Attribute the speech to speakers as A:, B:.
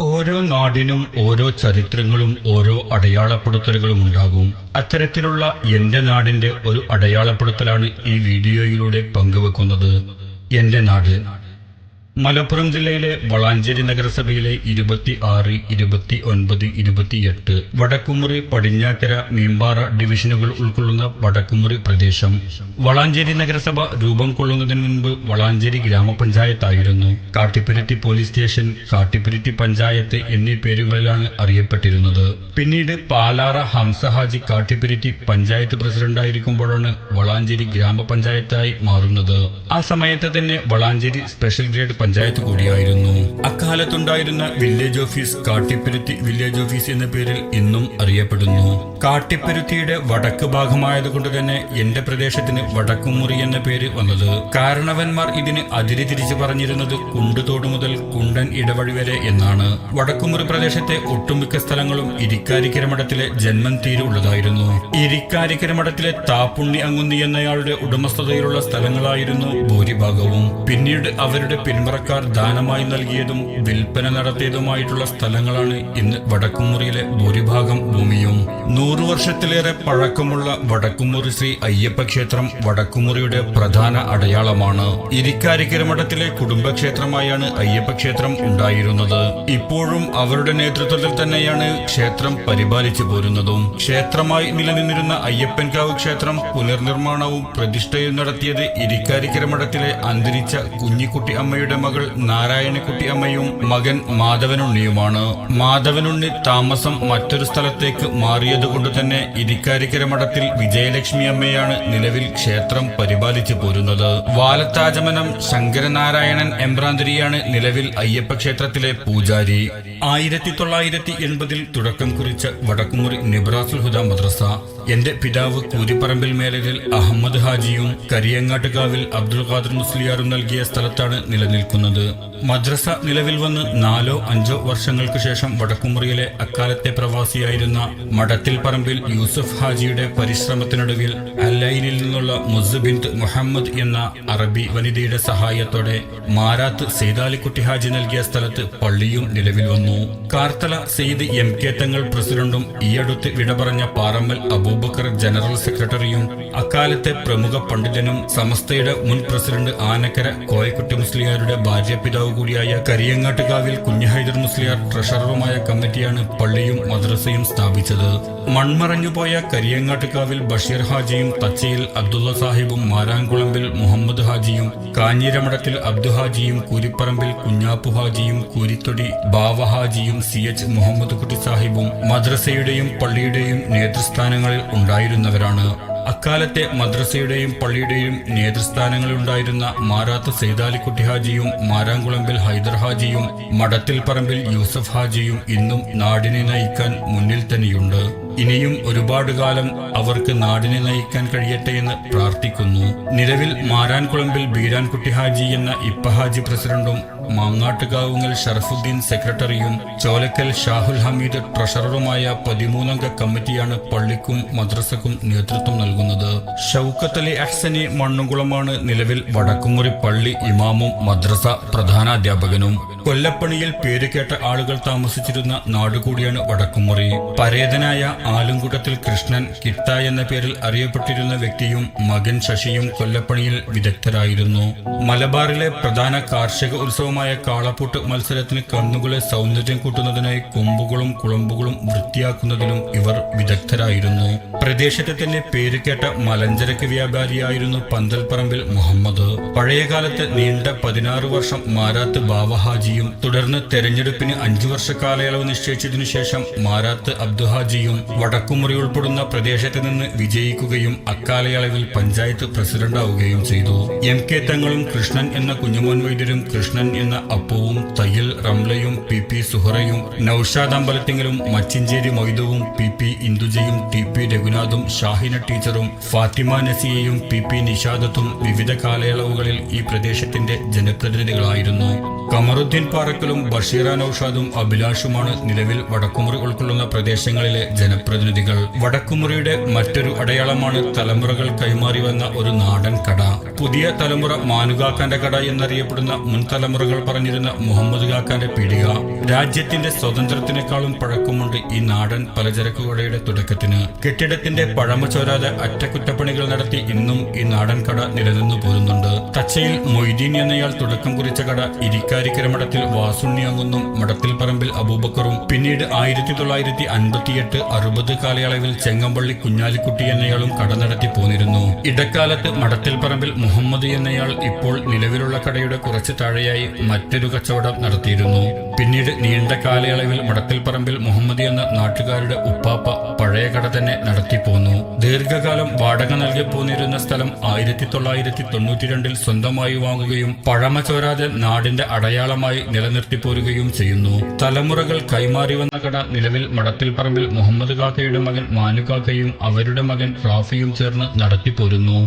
A: ഓരോ നാടിനും ഓരോ ചരിത്രങ്ങളും ഓരോ അടയാളപ്പെടുത്തലുകളും ഉണ്ടാകും. അത്തരത്തിലുള്ള എന്റെ നാടിന്റെ ഒരു അടയാളപ്പെടുത്തലാണ് ഈ വീഡിയോയിലൂടെ പങ്കുവെക്കുന്നത്. എന്റെ നാട് മലപ്പുറം ജില്ലയിലെ വളാഞ്ചേരി നഗരസഭയിലെ 26, 29, 28 വടക്കുമുറി, പടിഞ്ഞാക്കര, മീമ്പാറ ഡിവിഷനുകൾ ഉൾക്കൊള്ളുന്ന വടക്കുമുറി പ്രദേശം. വളാഞ്ചേരി നഗരസഭ രൂപം കൊള്ളുന്നതിന് മുൻപ് വളാഞ്ചേരി ഗ്രാമപഞ്ചായത്തായിരുന്നു. കാട്ടിപ്പരുത്തി പോലീസ് സ്റ്റേഷൻ, കാട്ടിപ്പരുത്തി പഞ്ചായത്ത് എന്നീ പേരുകളിലാണ് അറിയപ്പെട്ടിരുന്നത്. പിന്നീട് പാലാറ ഹംസ ഹാജി കാട്ടിപ്പരുത്തി പഞ്ചായത്ത് പ്രസിഡന്റായിരിക്കുമ്പോഴാണ് വളാഞ്ചേരി ഗ്രാമപഞ്ചായത്തായി മാറുന്നത്. ആ സമയത്ത് തന്നെ വളാഞ്ചേരി സ്പെഷ്യൽ ഗ്രേഡ് പഞ്ചായത്ത് കൂടിയായിരുന്നു. അക്കാലത്തുണ്ടായിരുന്ന village office Kattipparuthi village office എന്ന പേരിൽ ഇന്നും അറിയപ്പെടുന്നു. കാട്ടിപ്പരുത്തിയുടെ വടക്ക് ഭാഗമായതുകൊണ്ട് തന്നെ എന്റെ പ്രദേശത്തിന് വടക്കുമുറി എന്ന പേര് വന്നത്. കാരണവന്മാർ ഇതിന് അതിരി തിരിച്ചു പറഞ്ഞിരുന്നത് കുണ്ടുതോട് മുതൽ കുണ്ടൻ ഇടവഴി വരെ എന്നാണ്. വടക്കുമുറി പ്രദേശത്തെ ഒട്ടുമിക്ക സ്ഥലങ്ങളും ഇരിക്കാരിക്കര മഠത്തിലെ ജന്മം തീരുള്ളതായിരുന്നു. ഇരിക്കാരിക്കര മഠത്തിലെ താപ്പുണ്ണി അങ്ങുന്നി എന്നയാളുടെ ഉടമസ്ഥതയിലുള്ള സ്ഥലങ്ങളായിരുന്നു ഭൂരിഭാഗവും. പിന്നീട് അവരുടെ പിന്മുറക്കാർ ദാനമായി നൽകിയതും വിൽപ്പന നടത്തിയതുമായിട്ടുള്ള സ്ഥലങ്ങളാണ് ഇന്ന് വടക്കുമുറിയിലെ ഭൂരിഭാഗം ഭൂമിയും. 100 വർഷത്തിലേറെ പഴക്കമുള്ള വടക്കുമുറി ശ്രീ അയ്യപ്പ ക്ഷേത്രം വടക്കുമുറിയുടെ പ്രധാന അടയാളമാണ്. ഇരിക്കാരിക്കര മഠത്തിലെ കുടുംബക്ഷേത്രമായാണ് അയ്യപ്പ ക്ഷേത്രം ഉണ്ടായിരുന്നത്. ഇപ്പോഴും അവരുടെ നേതൃത്വത്തിൽ തന്നെയാണ് ക്ഷേത്രം പരിപാലിച്ചു പോരുന്നതും. ക്ഷേത്രമായി നിലനിന്നിരുന്ന അയ്യപ്പൻകാവ് ക്ഷേത്രം പുനർനിർമ്മാണവും പ്രതിഷ്ഠയും നടത്തിയത് ഇരിക്കാരിക്കര മഠത്തിലെ അന്തരിച്ച കുഞ്ഞിക്കുട്ടി അമ്മയുടെ മകൾ നാരായണക്കുട്ടി അമ്മയും മകൻ മാധവനുണ്ണിയുമാണ്. മാധവനുണ്ണി താമസം മറ്റൊരു സ്ഥലത്തേക്ക് മാറിയതുകൊണ്ട് തന്നെ ഇരിക്കാരിക്കര മഠത്തിൽ വിജയലക്ഷ്മി അമ്മയാണ് നിലവിൽ ക്ഷേത്രം പരിപാലിച്ചു പോരുന്നത്. വാലത്താചമനം ശങ്കരനാരായണൻ എമ്പ്രാന്തിരിയാണ് നിലവിൽ അയ്യപ്പ ക്ഷേത്രത്തിലെ പൂജാരി. 1980 തുടക്കം കുറിച്ച വടക്കുമുറി നിബ്രാസുൽ ഹുദ മദ്രസ എന്റെ പിതാവ് കൂരിപ്പറമ്പിൽ മേലരിൽ അഹമ്മദ് ഹാജിയും കരിയങ്ങാട്ടുകാവിൽ അബ്ദുൽ ഖാദർ മുസ്ലിയാറും നൽകിയ സ്ഥലത്താണ് നിലനിൽക്കുന്നത്. മദ്രസ നിലവിൽ വന്ന് 4-5 വർഷങ്ങൾക്ക് ശേഷം വടക്കുമുറിയിലെ അക്കാലത്തെ പ്രവാസിയായിരുന്ന മഠത്തിൽ പറമ്പിൽ യൂസഫ് ഹാജിയുടെ പരിശ്രമത്തിനൊടുവിൽ അല്ലൈനിൽ നിന്നുള്ള മുസ് ബിൻത് മുഹമ്മദ് എന്ന അറബി വനിതയുടെ സഹായത്തോടെ മാരാത്ത് സെയ്താലിക്കുട്ടി ഹാജി നൽകിയ സ്ഥലത്ത് പള്ളിയും നിലവിൽ വന്നു. കാർത്തല സെയ്ദ് MK തങ്ങൾ പ്രസിഡന്റും ഈയടുത്ത് വിട പറഞ്ഞ പാറമ്മൽ അബൂബക്കർ ജനറൽ സെക്രട്ടറിയും അക്കാലത്തെ പ്രമുഖ പണ്ഡിതനും സമസ്തയുടെ മുൻ പ്രസിഡന്റ് ആനക്കര കോയക്കുട്ടി മുസ്ലിയാരുടെ ഭാര്യാപിതാവ് കൂടിയായ കരിയങ്ങാട്ടുകാവിൽ കുഞ്ഞഹൈദർ മുസ്ലിയാർ ട്രഷററുമായ കമ്മിറ്റിയാണ് പള്ളിയും മദ്രസയും സ്ഥാപിച്ചത്. മൺമറഞ്ഞുപോയ കരിയങ്ങാട്ടുകാവിൽ ബഷീർ ഹാജിയും തച്ചയിൽ അബ്ദുള്ള സാഹിബും മാരാങ്കുളമ്പിൽ മുഹമ്മദ് ഹാജിയും കാഞ്ഞിരമഠത്തിൽ അബ്ദു ഹാജിയും കൂരിപ്പറമ്പിൽ കുഞ്ഞാപ്പു ഹാജിയും കൂരിത്തൊടി ബാവ ഹാജിയും CH മുഹമ്മദ് കുട്ടി സാഹിബും മദ്രസയുടെയും പള്ളിയുടെയും നേതൃസ്ഥാനങ്ങളിൽ ഉണ്ടായിരുന്നവരാണ്. അക്കാലത്തെ മദ്രസയുടെയും പള്ളിയുടെയും നേതൃസ്ഥാനങ്ങളിലുണ്ടായിരുന്ന മാരാത്ത് സെയ്താലിക്കുട്ടി ഹാജിയും മാരാങ്കുളമ്പിൽ ഹൈദർ ഹാജിയും മഠത്തിൽ പറമ്പിൽ യൂസഫ് ഹാജിയും ഇന്നും നാടിനെ നയിക്കാൻ മുന്നിൽ തന്നെയുണ്ട്. ഇനിയും ഒരുപാട് കാലം അവർക്ക് നാടിനെ നയിക്കാൻ കഴിയട്ടെ എന്ന് പ്രാർത്ഥിക്കുന്നു. നിലവിൽ മാരാൻകുളമ്പിൽ ബീരാൻകുട്ടി ഹാജി എന്ന ഇപ്പ ഹാജി പ്രസിഡന്റും മാങ്ങാട്ടുകാവുങ്ങൽ ഷറഫുദ്ദീൻ സെക്രട്ടറിയും ചോലക്കൽ ഷാഹുൽ ഹമീദ് ട്രഷററുമായ 13 അംഗ കമ്മിറ്റിയാണ് പള്ളിക്കും മദ്രസക്കും നേതൃത്വം നൽകുന്നത്. ഷൗക്കത്ത് അലി അഹ്സനി മണ്ണുകുളമാണ് നിലവിൽ വടക്കുമുറി പള്ളി ഇമാമും മദ്രസ പ്രധാനാധ്യാപകനും. കൊല്ലപ്പണിയിൽ പേരുകേട്ട ആളുകൾ താമസിച്ചിരുന്ന നാടുകൂടിയാണ് വടക്കുമുറി. പരേതനായ ആലുംകുട്ടത്തിൽ കൃഷ്ണൻ കിട്ട എന്ന പേരിൽ അറിയപ്പെട്ടിരുന്ന വ്യക്തിയും മകൻ ശശിയും കൊല്ലപ്പണിയിൽ വിദഗ്ധരായിരുന്നു. മലബാറിലെ പ്രധാന കാർഷിക ഉത്സവമായ കാളപ്പൂട്ട് മത്സരത്തിന് കന്നുകളെ സൗന്ദര്യം കൂട്ടുന്നതിനായി കൊമ്പുകളും കുളമ്പുകളും വൃത്തിയാക്കുന്നതിലും ഇവർ വിദഗ്ധരായിരുന്നു. പ്രദേശത്തെ തന്നെ പേരുകേട്ട മലഞ്ചരക്ക് വ്യാപാരിയായിരുന്നു പന്തൽപ്പറമ്പിൽ മുഹമ്മദ്. പഴയകാലത്ത് നീണ്ട 16 വർഷം മാരാത്ത് ബാവഹാജിയും തുടർന്ന് തെരഞ്ഞെടുപ്പിന് 5 വർഷ കാലയളവ് നിശ്ചയിച്ചതിനു ശേഷം മാരാത്ത് അബ്ദുഹാജിയും വടക്കുമുറി ഉൾപ്പെടുന്ന പ്രദേശത്ത് നിന്ന് വിജയിക്കുകയും അക്കാലയളവിൽ പഞ്ചായത്ത് പ്രസിഡന്റാവുകയും ചെയ്തു. MK തങ്ങളും കൃഷ്ണൻ എന്ന കുഞ്ഞുമോൻ വൈദ്യരും കൃഷ്ണൻ എന്ന അപ്പുവും തയ്യൽ റംലയും PP സുഹറയും Naushad അമ്പലത്തിങ്കലും Machincheri മൊയ്തുവും PP ഇന്ദുജയും TP രഘുനാഥും Shahina ടീച്ചറും ഫാത്തിമ നസിയയും PP നിഷാദത്തും വിവിധ കാലയളവുകളിൽ ഈ പ്രദേശത്തിന്റെ ജനപ്രതിനിധികളായിരുന്നു. കമറുദ്ദീൻ പാറക്കലും ബഷീറ നൌഷാദും അഭിലാഷുമാണ് നിലവിൽ വടക്കുമുറി ഉൾക്കൊള്ളുന്ന പ്രദേശങ്ങളിലെ ജനപ്രതിനിധികൾ. വടക്കുമുറിയുടെ മറ്റൊരു അടയാളമാണ് തലമുറകൾ കൈമാറി വന്ന ഒരു നാടൻ കട. പുതിയ തലമുറ മാനുകാക്കാന്റെ കട എന്നറിയപ്പെടുന്ന മുൻ തലമുറകൾ കഥകൾ പറഞ്ഞിരുന്ന മുഹമ്മദ് കാക്കാന്റെ പീടിക. രാജ്യത്തിന്റെ സ്വാതന്ത്ര്യത്തിനേക്കാളും പഴക്കമുണ്ട് ഈ നാടൻ പലചരക്ക് കടയുടെ തുടക്കത്തിന്. കെട്ടിടത്തിന്റെ പഴമ ചോരാതെ അറ്റകുറ്റപ്പണികൾ നടത്തി ഇന്നും ഈ നാടൻ കട നിലനിന്നു പോരുന്നുണ്ട്. തച്ചയിൽ മൊയ്തീൻ എന്നയാൾ തുടക്കം കുറിച്ച കട ഇരിക്കാരിക്കര മഠത്തിൽ വാസുണ്ണിയങ്ങുന്നും മഠത്തിൽ പറമ്പിൽ അബൂബക്കറും പിന്നീട് 1958-60 കാലയളവിൽ ചെങ്ങമ്പള്ളി കുഞ്ഞാലിക്കുട്ടി എന്നയാളും കട നടത്തി പോന്നിരുന്നു. ഇടക്കാലത്ത് മഠത്തിൽ പറമ്പിൽ മുഹമ്മദ് എന്നയാൾ ഇപ്പോൾ നിലവിലുള്ള കടയുടെ കുറച്ച് താഴെയായി മറ്റൊരു കച്ചവടം നടത്തിയിരുന്നു. പിന്നീട് നീണ്ട കാലയളവിൽ മഠത്തിൽ പറമ്പിൽ മുഹമ്മദ് എന്ന നാട്ടുകാരുടെ ഉപ്പാപ്പ പഴയ കട തന്നെ നടത്തിപ്പോന്നു. ദീർഘകാലം വാടക നൽകി പോന്നിരുന്ന സ്ഥലം 1992 സ്വന്തമായി വാങ്ങുകയും പഴമ ചോരാതെ നാടിന്റെ അടയാളമായി നിലനിർത്തി പോരുകയും ചെയ്യുന്നു. തലമുറകൾ കൈമാറി വന്ന കട നിലവിൽ മഠത്തിൽ പറമ്പിൽ മുഹമ്മദ് കാക്കയുടെ മകൻ മാനുകാക്കയും അവരുടെ മകൻ റാഫിയും ചേർന്ന് നടത്തിപ്പോരുന്നു.